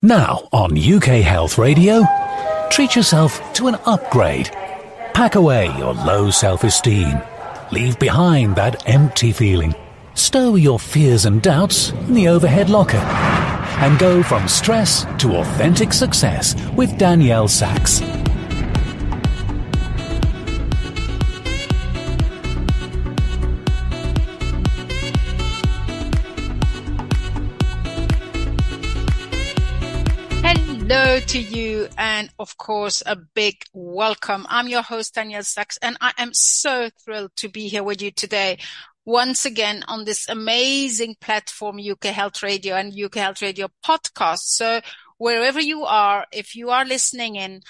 Now on UK Health Radio, treat yourself to an upgrade. Pack away your low self-esteem. Leave behind that empty feeling. Stow your fears and doubts in the overhead locker. And go from stress to authentic success with Danielle Sax. Hello to you, and of course, a big welcome. I'm your host, Danielle Sax, and I am so thrilled to be here with you today, once again on this amazing platform, UK Health Radio and UK Health Radio podcast. So wherever you are, if you are listening in,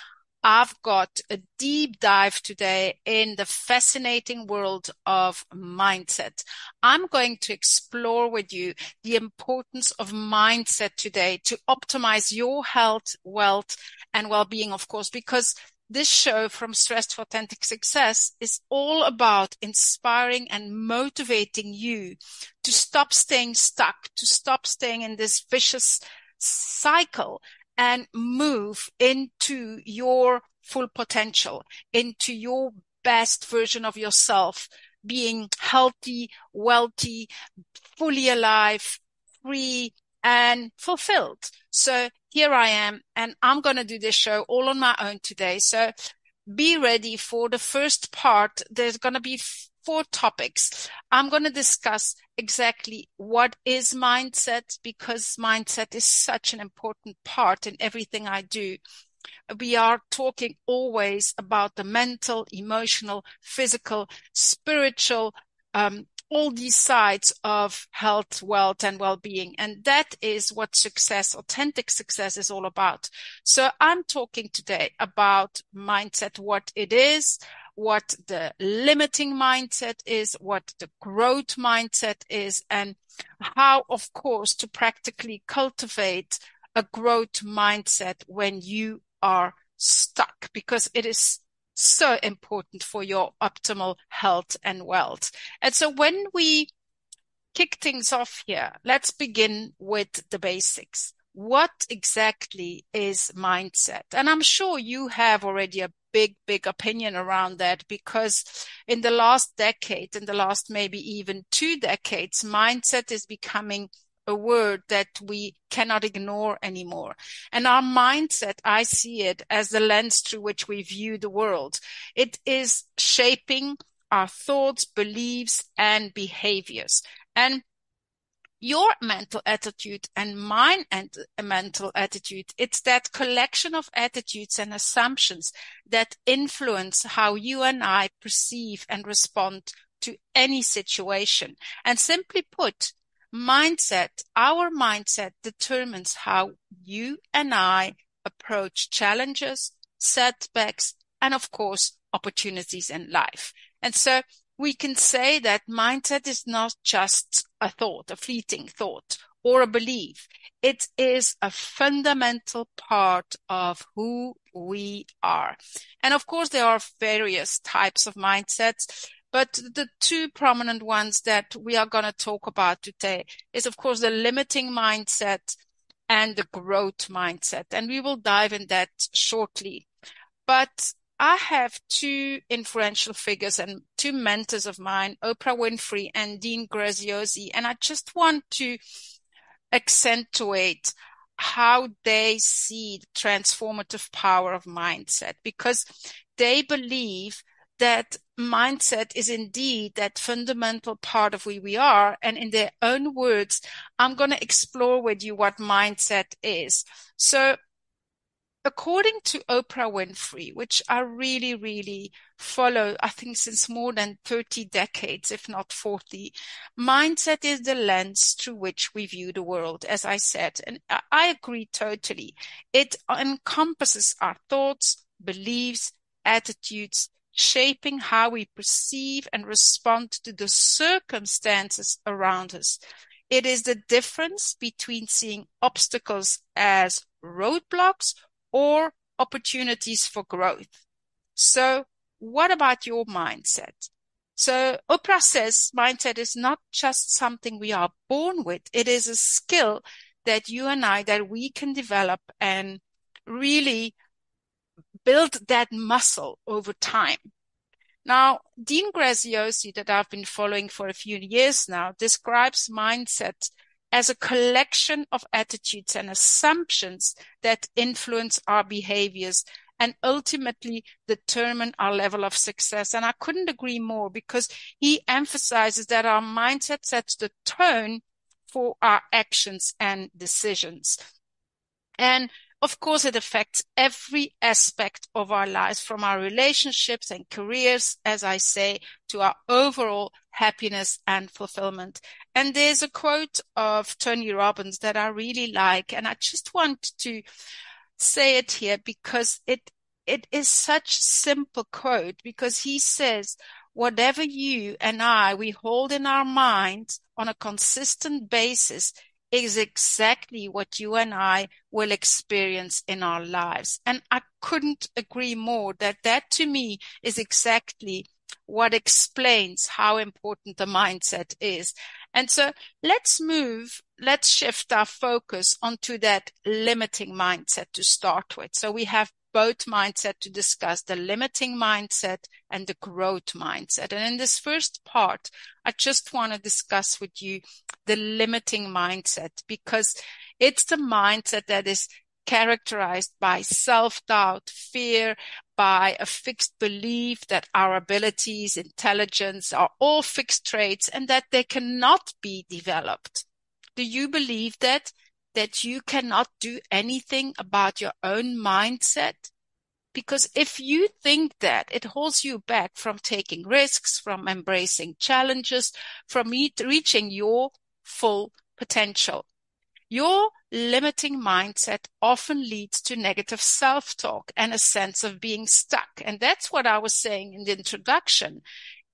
I've got a deep dive today in the fascinating world of mindset. I'm going to explore with you the importance of mindset today to optimize your health, wealth, and well-being, of course, because this show, From Stress to Authentic Success, is all about inspiring and motivating you to stop staying stuck, to stop staying in this vicious cycle and move into your full potential, into your best version of yourself, being healthy, wealthy, fully alive, free, and fulfilled. So here I am, and I'm going to do this show all on my own today. So be ready for the first part. There's going to be 4 topics. I'm going to discuss exactly what is mindset, because mindset is such an important part in everything I do. We are talking always about the mental, emotional, physical, spiritual, all these sides of health, wealth, and well-being. And that is what success, authentic success, is all about. So I'm talking today about mindset, what it is, what the limiting mindset is, what the growth mindset is, and how, of course, to practically cultivate a growth mindset when you are stuck, because it is so important for your optimal health and wealth. And so when we kick things off here, let's begin with the basics. What exactly is mindset? And I'm sure you have already a big opinion around that, because in the last decade, in the last maybe even 2 decades, mindset is becoming a word that we cannot ignore anymore. And our mindset, I see it as the lens through which we view the world. It is shaping our thoughts, beliefs, and behaviors. And your mental attitude and mine and mental attitude, it's that collection of attitudes and assumptions that influence how you and I perceive and respond to any situation. And simply put, mindset, our mindset determines how you and I approach challenges, setbacks, and of course, opportunities in life. And so we can say that mindset is not just a thought, a fleeting thought, or a belief. It is a fundamental part of who we are. And of course, there are various types of mindsets, but the 2 prominent ones that we are going to talk about today is, of course, the limiting mindset and the growth mindset. And we will dive in that shortly. But I have 2 influential figures and 2 mentors of mine, Oprah Winfrey and Dean Graziosi. And I just want to accentuate how they see the transformative power of mindset, because they believe that mindset is indeed that fundamental part of who we are. And in their own words, I'm going to explore with you what mindset is. So according to Oprah Winfrey, which I really follow, I think since more than 30 decades, if not 40, mindset is the lens through which we view the world, as I said. And I agree totally. It encompasses our thoughts, beliefs, attitudes, shaping how we perceive and respond to the circumstances around us. It is the difference between seeing obstacles as roadblocks or opportunities for growth. So what about your mindset? So Oprah says mindset is not just something we are born with. It is a skill that you and I, that we can develop and really build that muscle over time. Now, Dean Graziosi, that I've been following for a few years now, describes mindset as a collection of attitudes and assumptions that influence our behaviors and ultimately determine our level of success. And I couldn't agree more, because he emphasizes that our mindset sets the tone for our actions and decisions. And of course, it affects every aspect of our lives, from our relationships and careers, as I say, to our overall happiness and fulfillment. And there's a quote of Tony Robbins that I really like, and I just want to say it here because it is such a simple quote, because he says, whatever you and we hold in our minds on a consistent basis is exactly what you and I will experience in our lives. And I couldn't agree more that to me is exactly what explains how important the mindset is. And so let's shift our focus onto that limiting mindset to start with. So we have both mindset to discuss, the limiting mindset and the growth mindset. And in this first part, I just want to discuss with you the limiting mindset, because it's the mindset that is characterized by self-doubt, fear, by a fixed belief that our abilities, intelligence are all fixed traits and that they cannot be developed. Do you believe that you cannot do anything about your own mindset? Because if you think that, it holds you back from taking risks, from embracing challenges, from reaching your full potential. Your limiting mindset often leads to negative self-talk and a sense of being stuck. And that's what I was saying in the introduction.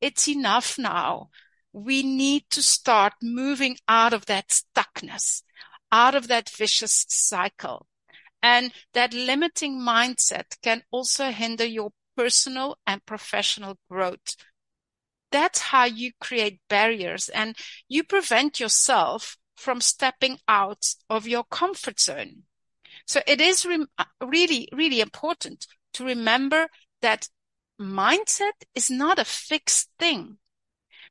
It's enough now. We need to start moving out of that stuckness, out of that vicious cycle. And that limiting mindset can also hinder your personal and professional growth. That's how you create barriers, and you prevent yourself from stepping out of your comfort zone. So it is really, really important to remember that mindset is not a fixed thing,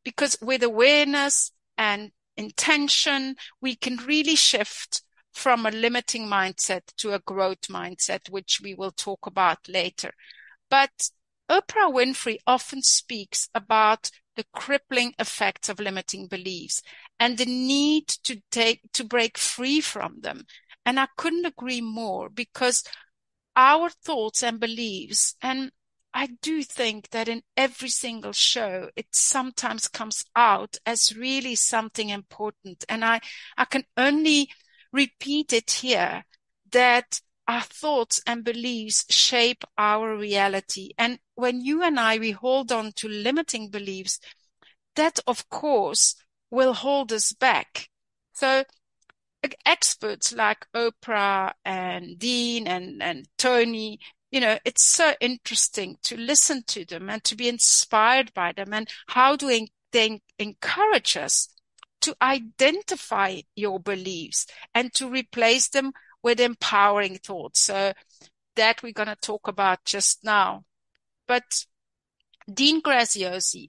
because with awareness and intention, we can really shift from a limiting mindset to a growth mindset, which we will talk about later. But Oprah Winfrey often speaks about the crippling effects of limiting beliefs and the need to break free from them. And I couldn't agree more, because our thoughts and beliefs, and I do think that in every single show, it sometimes comes out as really something important. And I can only repeat it here, that our thoughts and beliefs shape our reality. And when you and we hold on to limiting beliefs, that of course will hold us back. So experts like Oprah and Dean and Tony, it's so interesting to listen to them and to be inspired by them, and how do they encourage us to identify your beliefs and to replace them with empowering thoughts. So that we're going to talk about just now. But Dean Graziosi,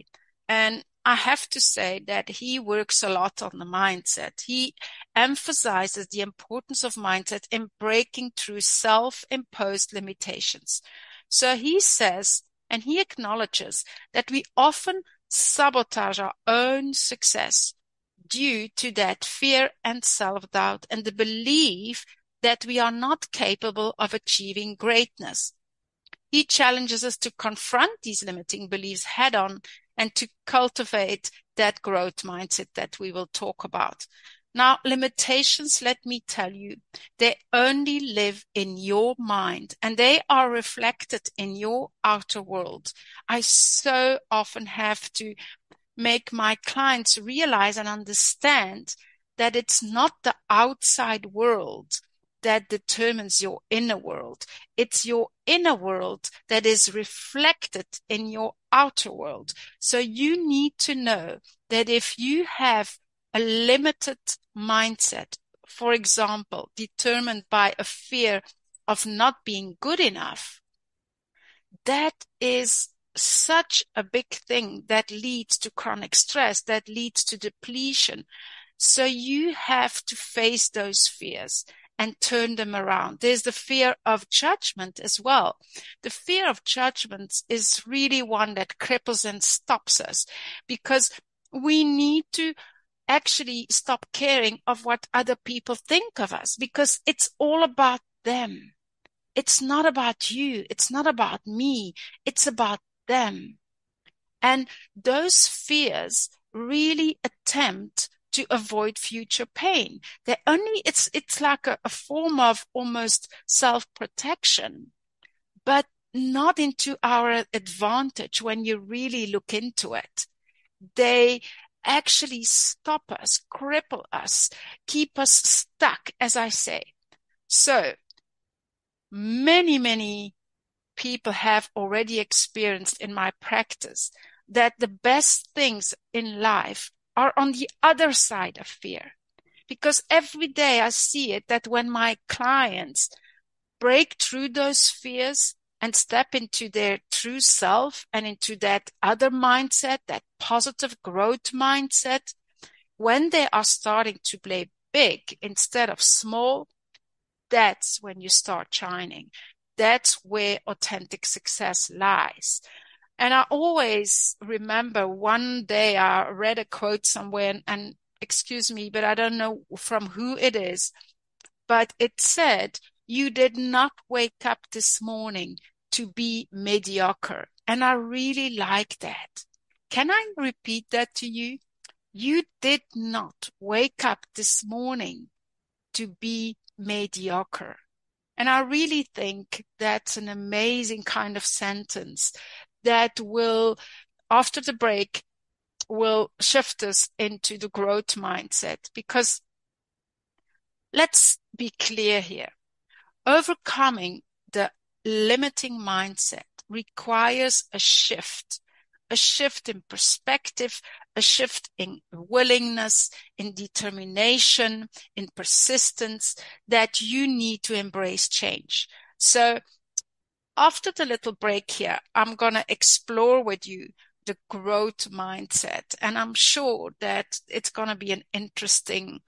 and I have to say that he works a lot on the mindset. He emphasizes the importance of mindset in breaking through self-imposed limitations. So he says, and he acknowledges, that we often sabotage our own success due to that fear and self-doubt and the belief that we are not capable of achieving greatness. He challenges us to confront these limiting beliefs head on and to cultivate that growth mindset that we will talk about. Now, limitations, let me tell you, they only live in your mind and they are reflected in your outer world. I so often have to make my clients realize and understand that it's not the outside world that determines your inner world. It's your inner world that is reflected in your outer world. So you need to know that if you have a limited mindset, for example, determined by a fear of not being good enough, that is such a big thing that leads to chronic stress, that leads to depletion. So you have to face those fears and turn them around. There's the fear of judgment as well. The fear of judgment is really one that cripples and stops us, because we need to actually stop caring of what other people think of us, because it's all about them. It's not about you. It's not about me. It's about them. And those fears really attempt to avoid future pain. It's like a form of almost self-protection, but not into our advantage when you really look into it. They actually stop us, cripple us, keep us stuck, as I say. So many people have already experienced in my practice that the best things in life are on the other side of fear. Because every day I see it, that when my clients break through those fears and step into their true self and into that other mindset, that positive growth mindset, when they are starting to play big instead of small, that's when you start shining. That's where authentic success lies. And I always remember one day I read a quote somewhere, and excuse me, but I don't know from who it is, but it said, "You did not wake up this morning to be mediocre." And I really like that. Can I repeat that to you? You did not wake up this morning to be mediocre. And I really think that's an amazing kind of sentence that will, after the break, will shift us into the growth mindset. Because let's be clear here. Overcoming the limiting mindset requires a shift in perspective, a shift in willingness, in determination, in persistence, that you need to embrace change. So after the little break here, I'm going to explore with you the growth mindset. And I'm sure that it's going to be an interesting,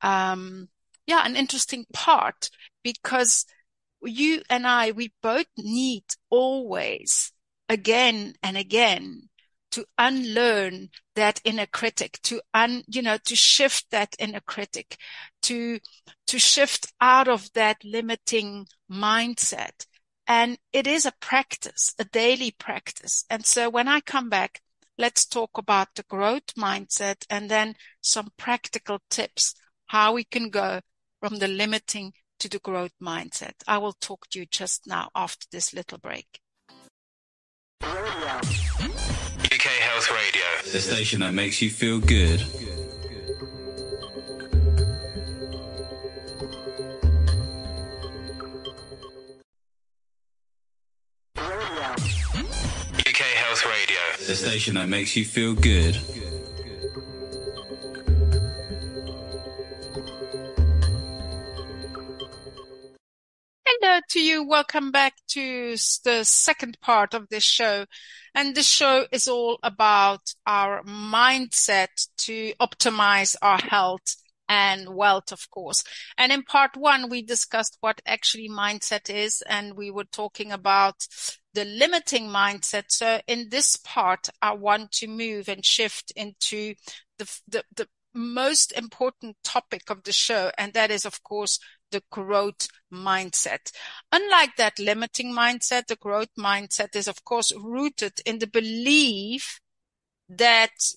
an interesting part, because you and I, we both need always, again and again, to unlearn that inner critic, to shift that inner critic, to shift out of that limiting mindset. And it is a practice, a daily practice. And so when I come back, let's talk about the growth mindset and then some practical tips, how we can go from the limiting to the growth mindset. I will talk to you just now after this little break. UK Health Radio, the station that makes you feel good. UK Health Radio, the station that makes you feel good. Hello to you. Welcome back to the second part of this show. And this show is all about our mindset to optimize our health and wealth, of course. And in part one, we discussed what actually mindset is, and we were talking about the limiting mindset. So in this part, I want to move and shift into the most important topic of the show, and that is, of course, the growth mindset. Unlike that limiting mindset, the growth mindset is, of course, rooted in the belief that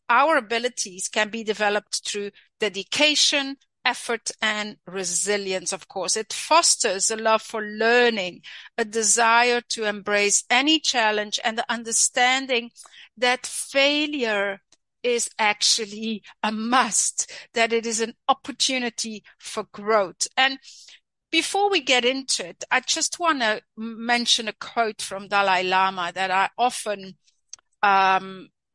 our abilities can be developed through dedication, effort, and resilience, of course. It fosters a love for learning, a desire to embrace any challenge, and the understanding that failure is actually a must, that it is an opportunity for growth. And before we get into it, I just want to mention a quote from Dalai Lama that I often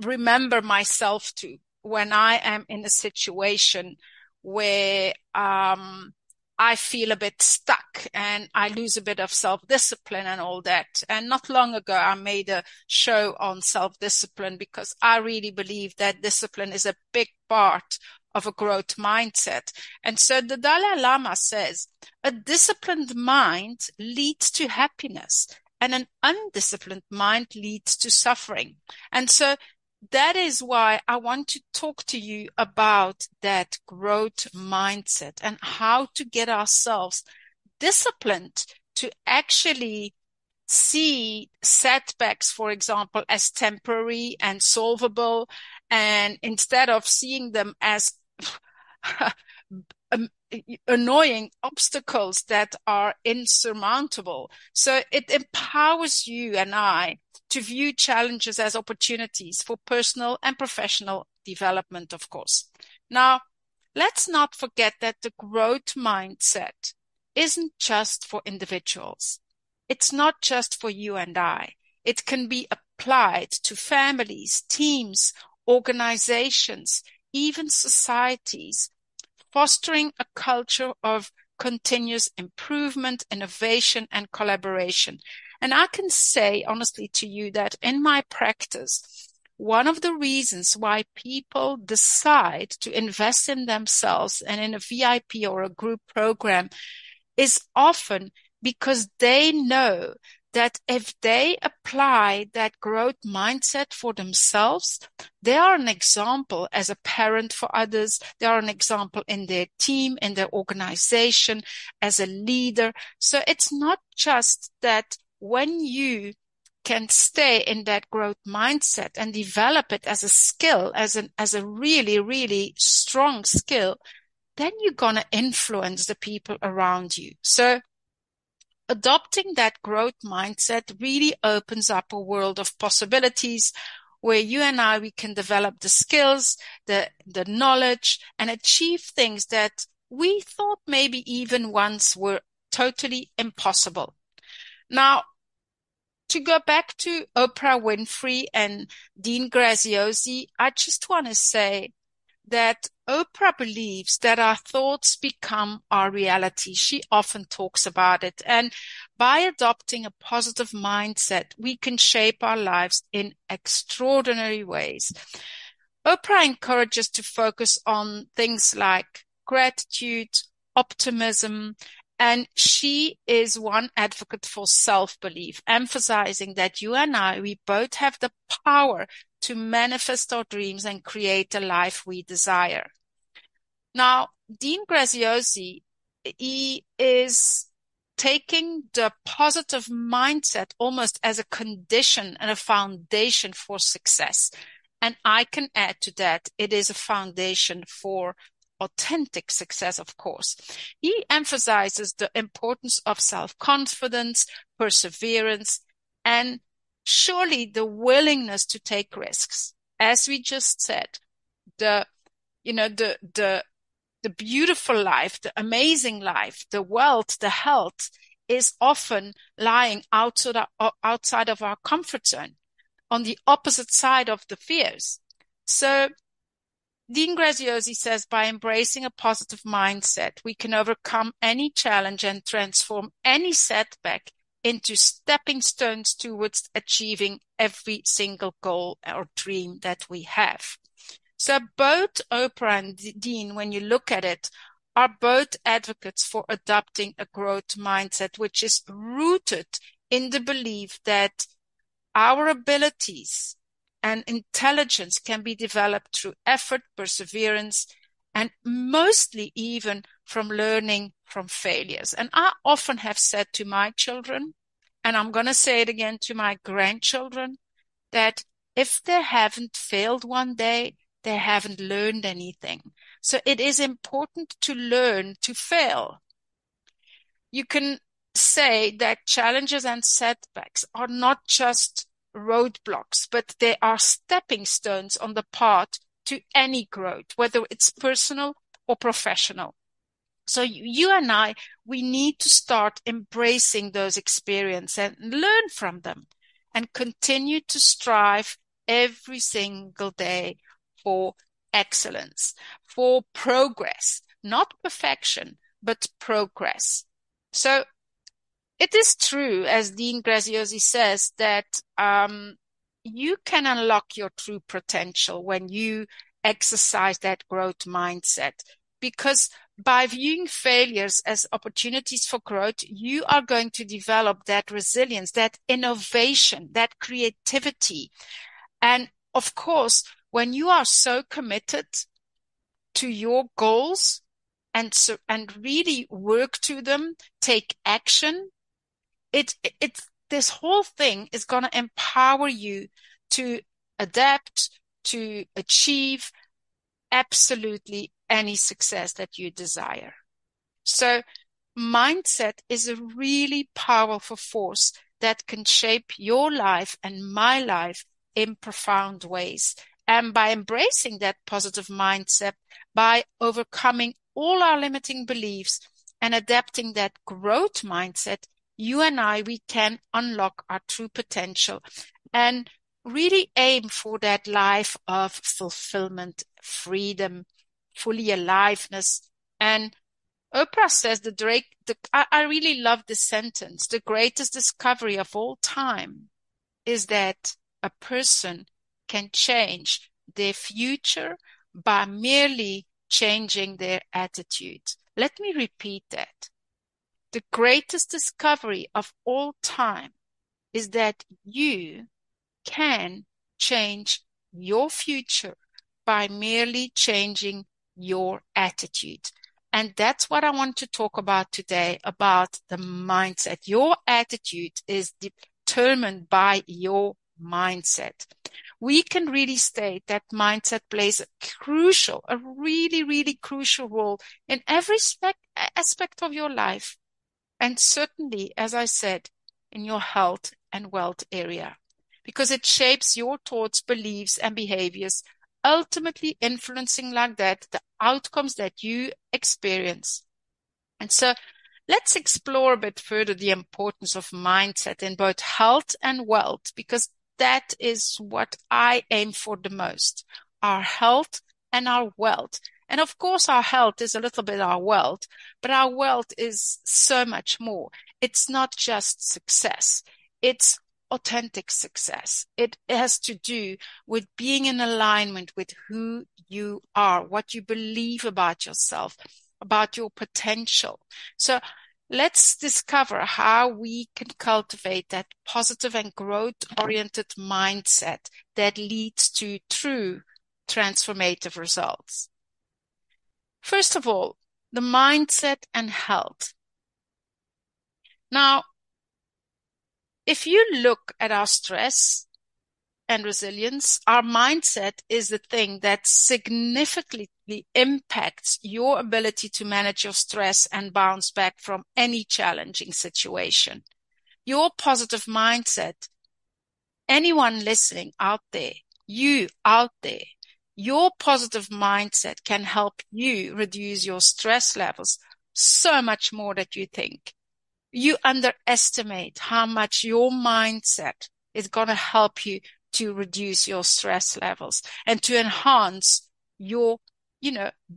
remember myself to when I am in a situation where I feel a bit stuck and I lose a bit of self-discipline and all that. And not long ago, I made a show on self-discipline because I really believe that discipline is a big part of a growth mindset. And so the Dalai Lama says, a disciplined mind leads to happiness and an undisciplined mind leads to suffering. And so that is why I want to talk to you about that growth mindset and how to get ourselves disciplined to actually see setbacks, for example, as temporary and solvable, and instead of seeing them as annoying obstacles that are insurmountable. So it empowers you and I to view challenges as opportunities for personal and professional development, of course. Now, let's not forget that the growth mindset isn't just for individuals. It's not just for you and I. It can be applied to families, teams, organizations, even societies, fostering a culture of continuous improvement, innovation, and collaboration. And I can say honestly to you that in my practice, one of the reasons why people decide to invest in themselves and in a VIP or a group program is often because they know that if they apply that growth mindset for themselves, they are an example as a parent for others. They are an example in their team, in their organization, as a leader. So it's not just that when you can stay in that growth mindset and develop it as a skill, as a really, really strong skill, then you're going to influence the people around you. So adopting that growth mindset really opens up a world of possibilities where you and I, we can develop the skills, the knowledge, and achieve things that we thought maybe even once were totally impossible. Now, to go back to Oprah Winfrey and Dean Graziosi, I just want to say that Oprah believes that our thoughts become our reality. She often talks about it. And by adopting a positive mindset, we can shape our lives in extraordinary ways. Oprah encourages to focus on things like gratitude, optimism, and she is one advocate for self-belief, emphasizing that you and I, we both have the power to manifest our dreams and create a life we desire. Now, Dean Graziosi, he is taking the positive mindset almost as a condition and a foundation for success. And I can add to that, it is a foundation for authentic success, of course. He emphasizes the importance of self-confidence, perseverance, and surely the willingness to take risks. As we just said, the beautiful life, the amazing life, the wealth, the health is often lying outside of our comfort zone, on the opposite side of the fears. So Dean Graziosi says by embracing a positive mindset, we can overcome any challenge and transform any setback into stepping stones towards achieving every single goal or dream that we have. So both Oprah and Dean, when you look at it, are both advocates for adopting a growth mindset, which is rooted in the belief that our abilities and intelligence can be developed through effort, perseverance, and mostly even from learning from failures. And I often have said to my children, and I'm going to say it again to my grandchildren, that if they haven't failed one day, they haven't learned anything. So it is important to learn to fail. You can say that challenges and setbacks are not just roadblocks, but they are stepping stones on the path to any growth, whether it's personal or professional. So you and I, we need to start embracing those experiences and learn from them and continue to strive every single day for excellence, for progress, not perfection, but progress. So it is true, as Dean Graziosi says, that you can unlock your true potential when you exercise that growth mindset, because by viewing failures as opportunities for growth, you are going to develop that resilience, that innovation, that creativity. And of course, when you are so committed to your goals and really work to them, take action, this whole thing is going to empower you to adapt, to achieve absolutely any success that you desire. So mindset is a really powerful force that can shape your life and my life in profound ways. And by embracing that positive mindset, by overcoming all our limiting beliefs and adapting that growth mindset, you and we can unlock our true potential and really aim for that life of fulfillment, freedom, fully aliveness. And Oprah says I really love this sentence. The greatest discovery of all time is that a person can change their future by merely changing their attitude. Let me repeat that. The greatest discovery of all time is that you can change your future by merely changing your attitude. And that's what I want to talk about today, about the mindset. Your attitude is determined by your mindset. We can really state that mindset plays a really, really crucial role in every aspect of your life. And certainly, as I said, in your health and wealth area, because it shapes your thoughts, beliefs, and behaviors, ultimately influencing like that the outcomes that you experience. And so let's explore a bit further the importance of mindset in both health and wealth, because that is what I aim for the most, our health and our wealth. And of course, our health is a little bit our wealth, but our wealth is so much more. It's not just success. It's authentic success. It has to do with being in alignment with who you are, what you believe about yourself, about your potential. So let's discover how we can cultivate that positive and growth-oriented mindset that leads to true transformative results. First of all, the mindset and health. Now, if you look at our stress and resilience, our mindset is the thing that significantly impacts your ability to manage your stress and bounce back from any challenging situation. Your positive mindset, anyone listening out there, you out there, your positive mindset can help you reduce your stress levels so much more than you think. You underestimate how much your mindset is going to help you to reduce your stress levels and to enhance your,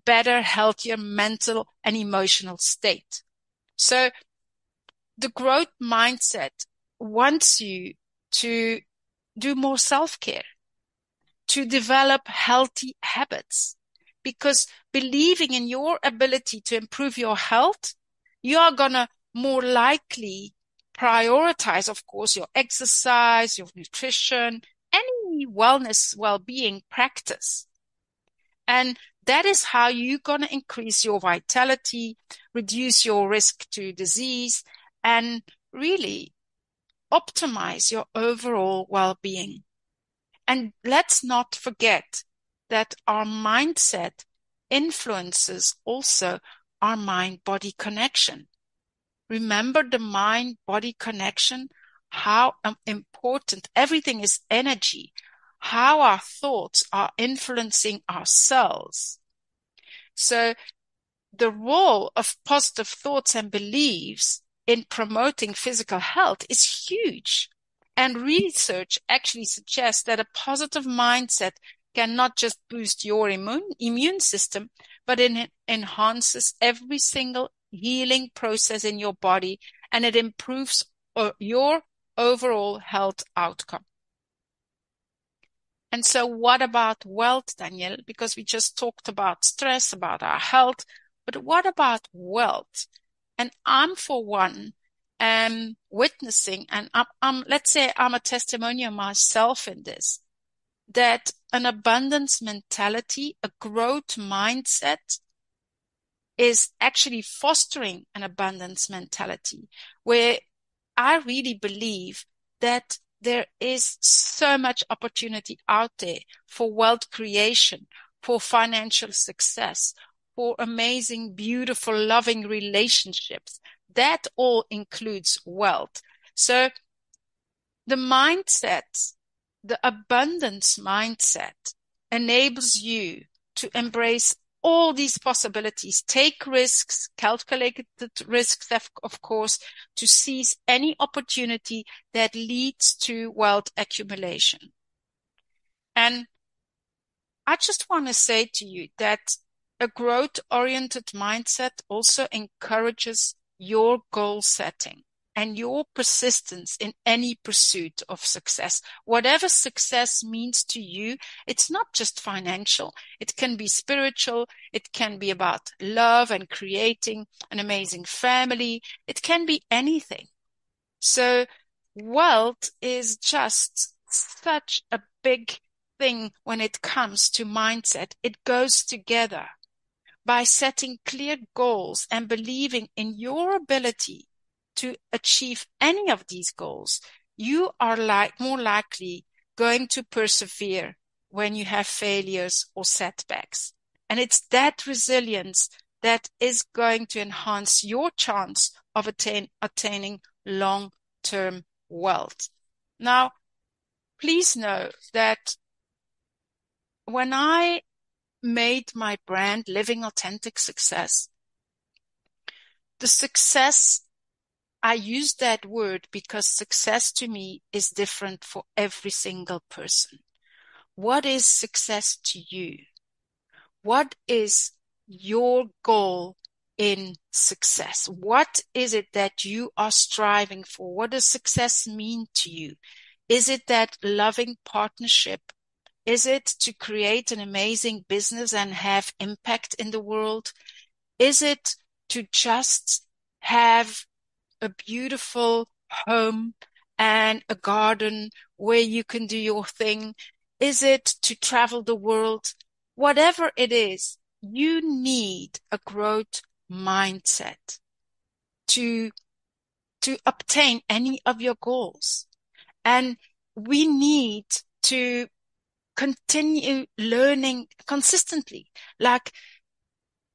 better, healthier mental and emotional state. So the growth mindset wants you to do more self-care, to develop healthy habits, because believing in your ability to improve your health, you are going to more likely prioritize, of course, your exercise, your nutrition, any wellness, well-being practice. And that is how you're going to increase your vitality, reduce your risk to disease, and really optimize your overall well-being. And let's not forget that our mindset influences also our mind-body connection. Remember the mind-body connection, how important everything is energy, how our thoughts are influencing our cells. So the role of positive thoughts and beliefs in promoting physical health is huge. And research actually suggests that a positive mindset can not just boost your immune system, but it enhances every single healing process in your body, and it improves your overall health outcome. And so what about wealth, Danielle? Because we just talked about stress, about our health, but what about wealth? And I'm, for one, witnessing, and let's say I'm a testimonial myself in this, that an abundance mentality, a growth mindset, is actually fostering an abundance mentality, where I really believe that there is so much opportunity out there for wealth creation, for financial success, for amazing, beautiful, loving relationships. That all includes wealth. So the mindset, the abundance mindset, enables you to embrace all these possibilities, take risks, calculated risks, of course, to seize any opportunity that leads to wealth accumulation. And I just want to say to you that a growth-oriented mindset also encourages your goal setting and your persistence in any pursuit of success. Whatever success means to you, it's not just financial. It can be spiritual. It can be about love and creating an amazing family. It can be anything. So wealth is just such a big thing when it comes to mindset. It goes together. By setting clear goals and believing in your ability to achieve any of these goals, you are more likely going to persevere when you have failures or setbacks. And it's that resilience that is going to enhance your chance of attaining long-term wealth. Now, please know that when I made my brand Living Authentic Success, the success, I use that word because success to me is different for every single person. What is success to you? What is your goal in success? What is it that you are striving for? What does success mean to you? Is it that loving partnership? Is it to create an amazing business and have impact in the world? Is it to just have a beautiful home and a garden where you can do your thing? Is it to travel the world? Whatever it is, you need a growth mindset to obtain any of your goals. And we need to continue learning consistently. Like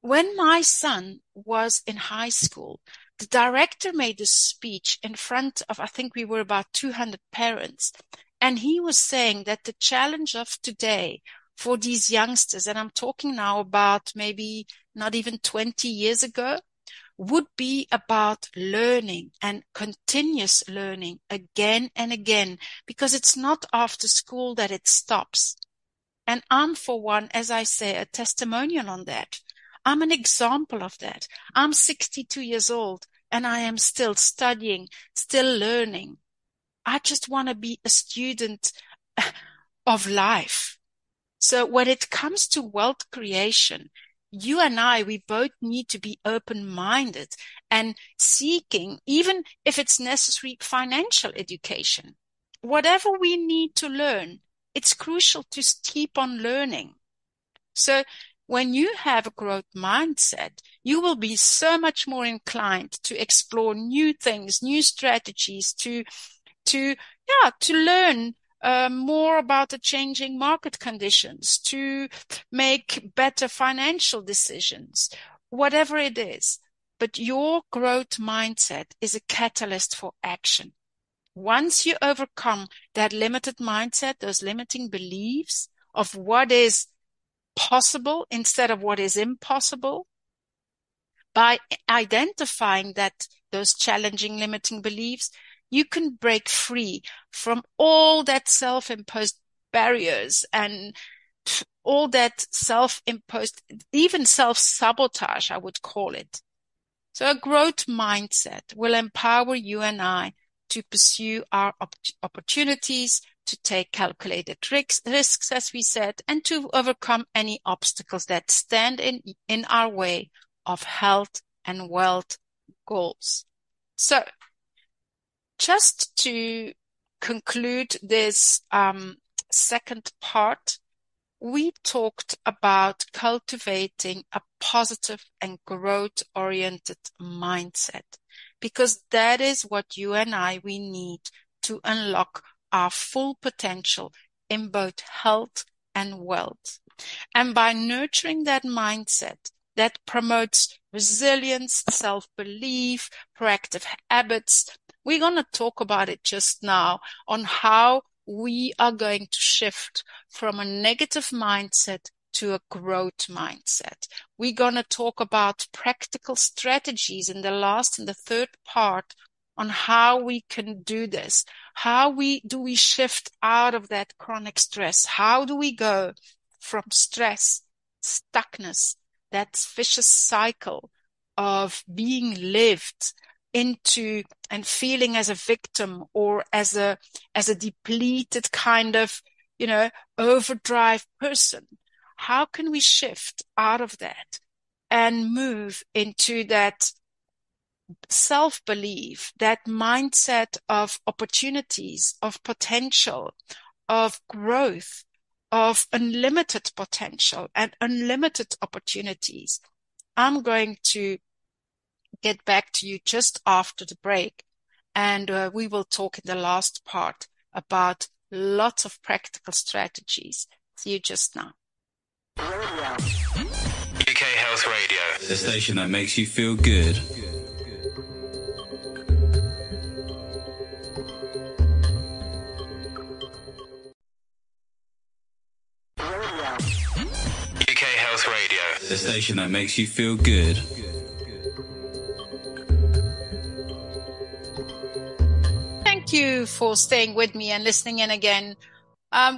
when my son was in high school, the director made a speech in front of, I think we were about 200 parents. And he was saying that the challenge of today for these youngsters, and I'm talking now about maybe not even 20 years ago, would be about learning and continuous learning again and again, because it's not after school that it stops. And I'm, for one, as I say, a testimonial on that. I'm an example of that. I'm 62 years old and I am still studying, still learning. I just want to be a student of life. So when it comes to wealth creation, you and I, we both need to be open-minded and seeking, even if it's necessary, financial education. Whatever we need to learn, it's crucial to keep on learning. So when you have a growth mindset, you will be so much more inclined to explore new things, new strategies, to learn more about the changing market conditions, to make better financial decisions, whatever it is. But your growth mindset is a catalyst for action. Once you overcome that limited mindset, those limiting beliefs of what is possible instead of what is impossible, by identifying those challenging limiting beliefs, you can break free from all that self-imposed barriers and all that self-imposed, even self-sabotage, I would call it. So a growth mindset will empower you and I to pursue our opportunities, to take calculated risks, as we said, and to overcome any obstacles that stand in our way of health and wealth goals. So just to conclude this second part, we talked about cultivating a positive and growth-oriented mindset, because that is what you and we need to unlock our full potential in both health and wealth. And by nurturing that mindset that promotes resilience, self-belief, proactive habits, we're going to talk about it just now on how we are going to shift from a negative mindset to a growth mindset. We're going to talk about practical strategies in the third part on how we can do this. How do we shift out of that chronic stress? How do we go from stress, stuckness, that vicious cycle of being lived into and feeling as a victim or as a depleted kind of, overdrive person? How can we shift out of that and move into that self-belief, that mindset of opportunities, of potential, of growth, of unlimited potential and unlimited opportunities? I'm going to get back to you just after the break, and we will talk in the last part about lots of practical strategies. See you just now. UK Health Radio, the station that makes you feel good. UK Health Radio, the station that makes you feel good. Thank you for staying with me and listening in again.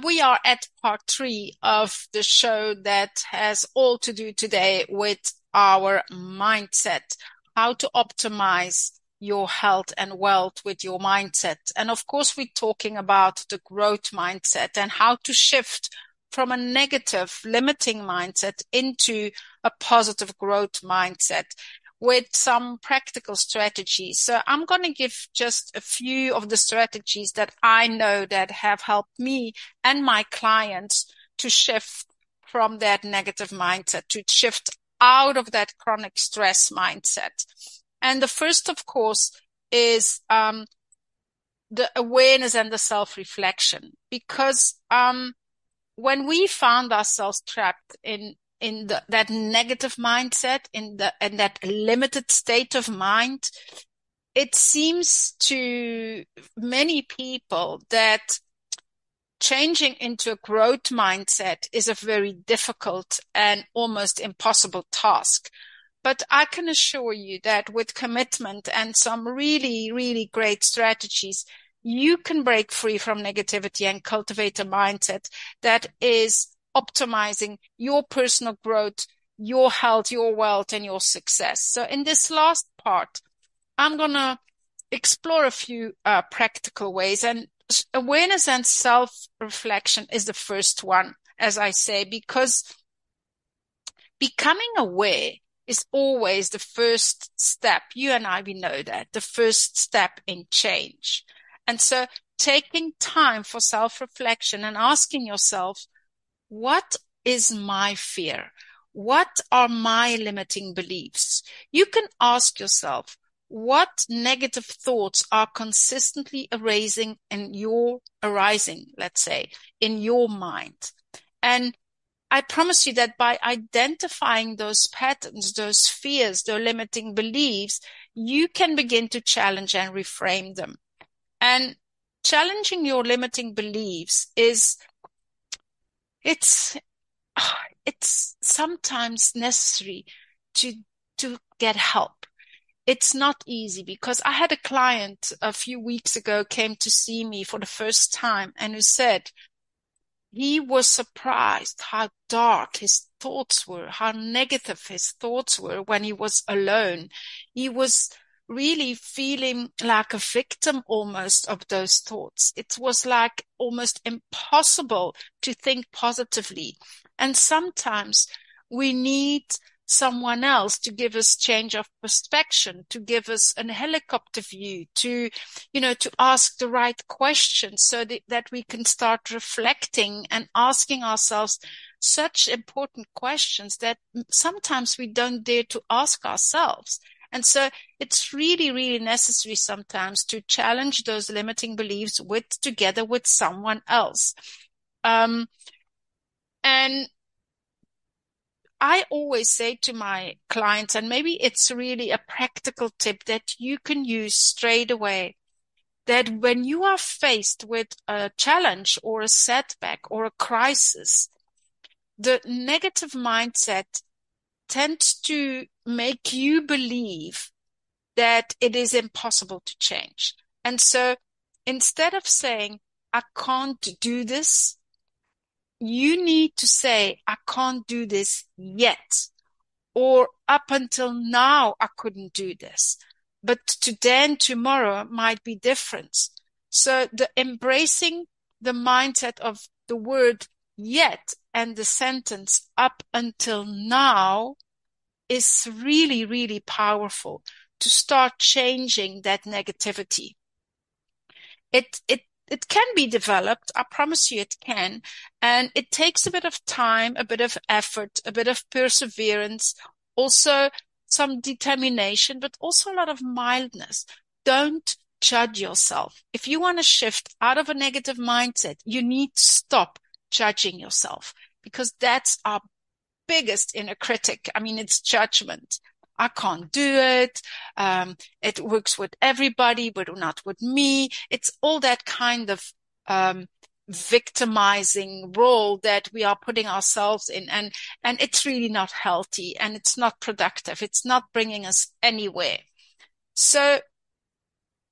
We are at part 3 of the show that has all to do today with our mindset, how to optimize your health and wealth with your mindset. And of course, we're talking about the growth mindset and how to shift from a negative, limiting mindset into a positive growth mindset with some practical strategies. So I'm going to give just a few of the strategies that I know that have helped me and my clients to shift from that negative mindset, to shift out of that chronic stress mindset. And the first, of course, is the awareness and the self-reflection, because when we found ourselves trapped in that negative mindset, in that limited state of mind, it seems to many people that changing into a growth mindset is a very difficult and almost impossible task. But I can assure you that with commitment and some really, really great strategies, you can break free from negativity and cultivate a mindset that is optimizing your personal growth, your health, your wealth, and your success. So in this last part, I'm going to explore a few practical ways. And awareness and self-reflection is the first one, as I say, because becoming aware is always the first step. You and we know that, the first step in change. And so taking time for self-reflection and asking yourself, what is my fear? What are my limiting beliefs? You can ask yourself, what negative thoughts are consistently arising, let's say, in your mind? And I promise you that by identifying those patterns, those fears, those limiting beliefs, you can begin to challenge and reframe them. And challenging your limiting beliefs it's sometimes necessary to get help. It's not easy, because I had a client a few weeks ago came to see me for the first time and who said, he was surprised how dark his thoughts were, how negative his thoughts were when he was alone. He was really feeling like a victim almost of those thoughts. It was like almost impossible to think positively. And sometimes we need someone else to give us change of perspective, to give us a helicopter view, to ask the right questions so that we can start reflecting and asking ourselves such important questions that sometimes we don't dare to ask ourselves. And so it's really, really necessary sometimes to challenge those limiting beliefs together with someone else. And I always say to my clients, and maybe it's really a practical tip that you can use straight away, that when you are faced with a challenge or a setback or a crisis, the negative mindset tends to make you believe that it is impossible to change. And so instead of saying, I can't do this, you need to say, I can't do this yet. Or up until now, I couldn't do this. But today and tomorrow might be different. So the embracing the mindset of the word yet and the sentence up until now is really, really powerful to start changing that negativity. It can be developed. I promise you it can. And it takes a bit of time, a bit of effort, a bit of perseverance, also some determination, but also a lot of mildness. Don't judge yourself. If you want to shift out of a negative mindset, you need to stop judging yourself, because that's our biggest inner critic. I mean, it's judgment. I can't do it. It works with everybody, but not with me. It's all that kind of victimizing role that we are putting ourselves in. And it's really not healthy, and it's not productive. It's not bringing us anywhere. So,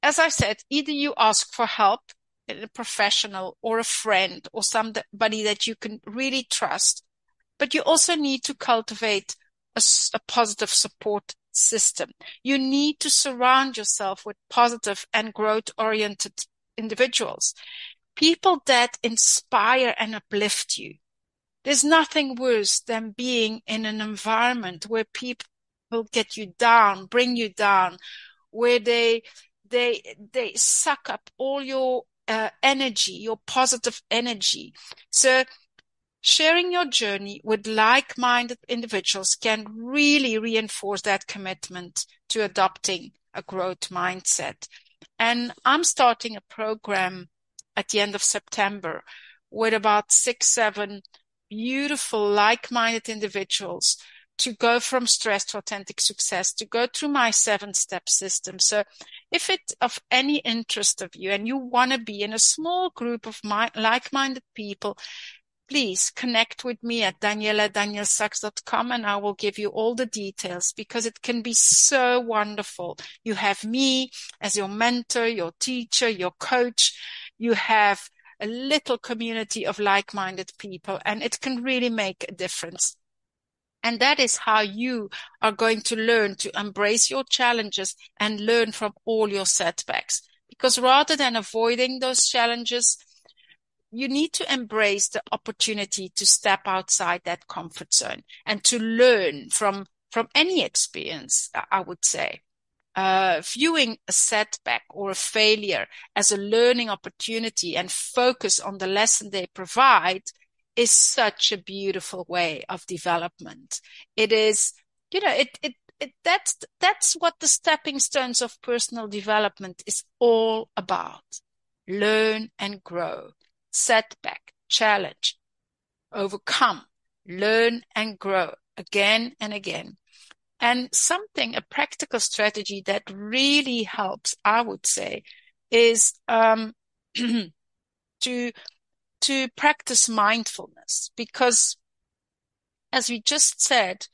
as I said, either you ask for help in a professional or a friend or somebody that you can really trust, but you also need to cultivate a positive support system. You need to surround yourself with positive and growth-oriented individuals, people that inspire and uplift you. There's nothing worse than being in an environment where people get you down, bring you down, where they suck up all your energy, your positive energy. So sharing your journey with like-minded individuals can really reinforce that commitment to adopting a growth mindset. And I'm starting a program at the end of September with about 6-7 beautiful like-minded individuals to go from stress to authentic success, to go through my 7-step system. So if it's of any interest of you and you want to be in a small group of like-minded people, please connect with me at daniellesax.com, and I will give you all the details, because it can be so wonderful. You have me as your mentor, your teacher, your coach. You have a little community of like-minded people, and it can really make a difference. And that is how you are going to learn to embrace your challenges and learn from all your setbacks. Because rather than avoiding those challenges, you need to embrace the opportunity to step outside that comfort zone and to learn from any experience, I would say. Viewing a setback or a failure as a learning opportunity and focus on the lesson they provide is such a beautiful way of development. It is, that's what the stepping stones of personal development is all about. Learn and grow. Setback, challenge, overcome, learn and grow again and again. And a practical strategy that really helps, I would say, is to practice mindfulness, because as we just said,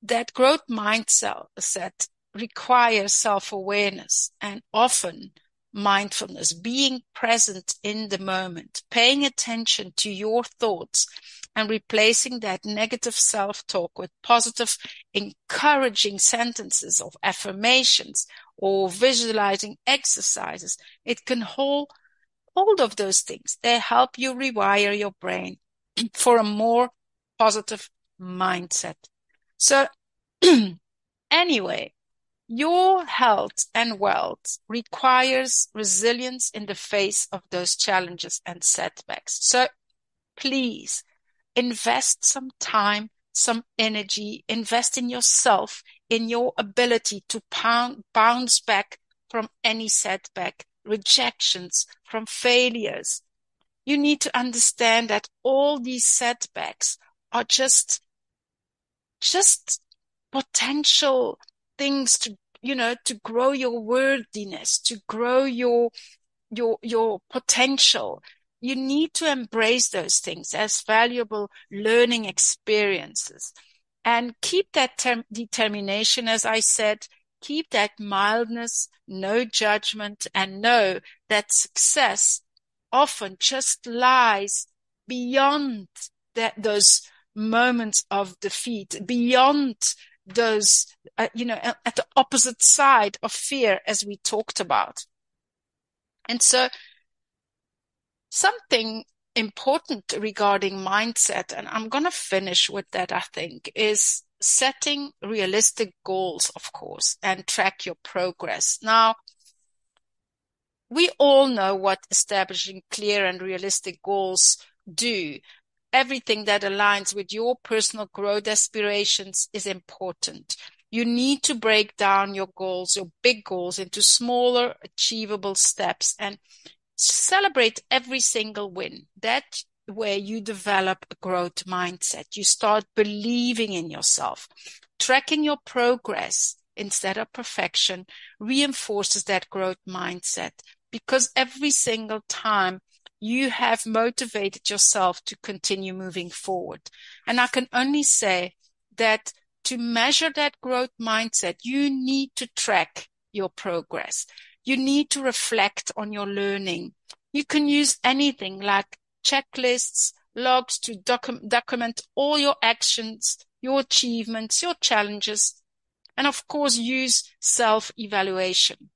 that growth mindset requires self-awareness, and often mindfulness, being present in the moment, paying attention to your thoughts and replacing that negative self-talk with positive, encouraging sentences of affirmations or visualizing exercises. It can hold of those things. They help you rewire your brain for a more positive mindset. So anyway, your health and wealth requires resilience in the face of those challenges and setbacks. So please invest some time, some energy, invest in yourself, in your ability to bounce back from any setback, rejections, from failures. You need to understand that all these setbacks are just potential things to, to grow your worthiness, to grow your potential. You need to embrace those things as valuable learning experiences and keep that determination, as I said, keep that mildness, no judgment, and know that success often just lies beyond those moments of defeat, beyond those, at the opposite side of fear, as we talked about. And so something important regarding mindset, and I'm going to finish with that, I think, is setting realistic goals, of course, and track your progress. Now, we all know what establishing clear and realistic goals do. Everything that aligns with your personal growth aspirations is important. You need to break down your goals, your big goals, into smaller, achievable steps and celebrate every single win. That's where you develop a growth mindset. You start believing in yourself. Tracking your progress instead of perfection reinforces that growth mindset, because every single time you have motivated yourself to continue moving forward. And I can only say that to measure that growth mindset, you need to track your progress. You need to reflect on your learning. You can use anything like checklists, logs to document all your actions, your achievements, your challenges, and of course use self-evaluation.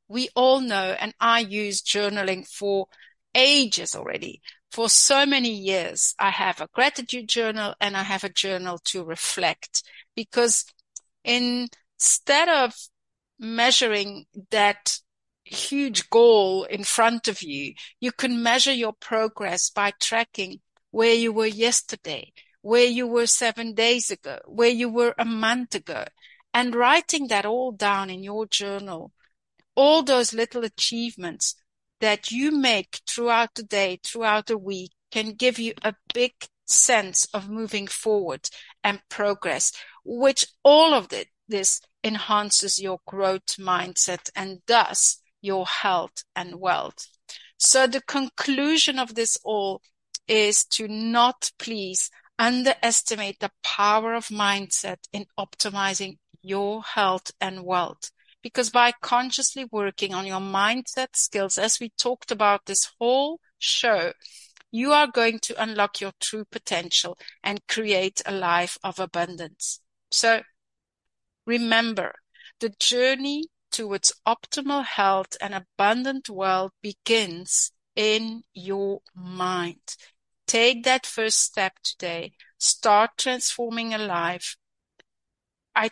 We all know, and I use journaling for ages already. For so many years, I have a gratitude journal and I have a journal to reflect, because instead of measuring that huge goal in front of you, you can measure your progress by tracking where you were yesterday, where you were 7 days ago, where you were a month ago, and writing that all down in your journal. All those little achievements that you make throughout the day, throughout the week, can give you a big sense of moving forward and progress, which all of this enhances your growth mindset and thus your health and wealth. So the conclusion of this all is to not please underestimate the power of mindset in optimizing your health and wealth. Because by consciously working on your mindset skills, as we talked about this whole show, you are going to unlock your true potential and create a life of abundance. So remember, the journey towards optimal health and abundant wealth begins in your mind. Take that first step today. Start transforming a life. I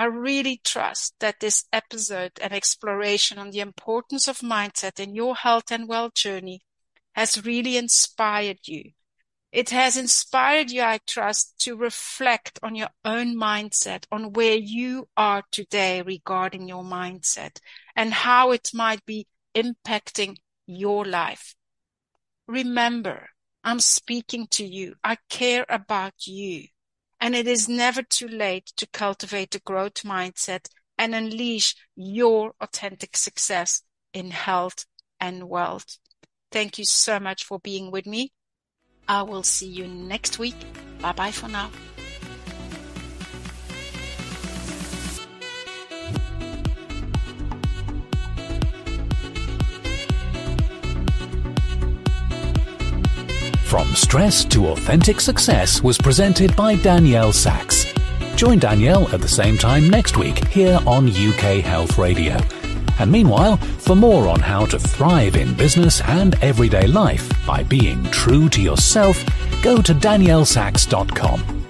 really trust that this episode and exploration on the importance of mindset in your health and wealth journey has really inspired you. It has inspired you, I trust, to reflect on your own mindset, on where you are today regarding your mindset and how it might be impacting your life. Remember, I'm speaking to you. I care about you. And it is never too late to cultivate a growth mindset and unleash your authentic success in health and wealth. Thank you so much for being with me. I will see you next week. Bye-bye for now. From Stress to Authentic Success was presented by Danielle Sax. Join Danielle at the same time next week here on UK Health Radio. And meanwhile, for more on how to thrive in business and everyday life by being true to yourself, go to daniellesax.com.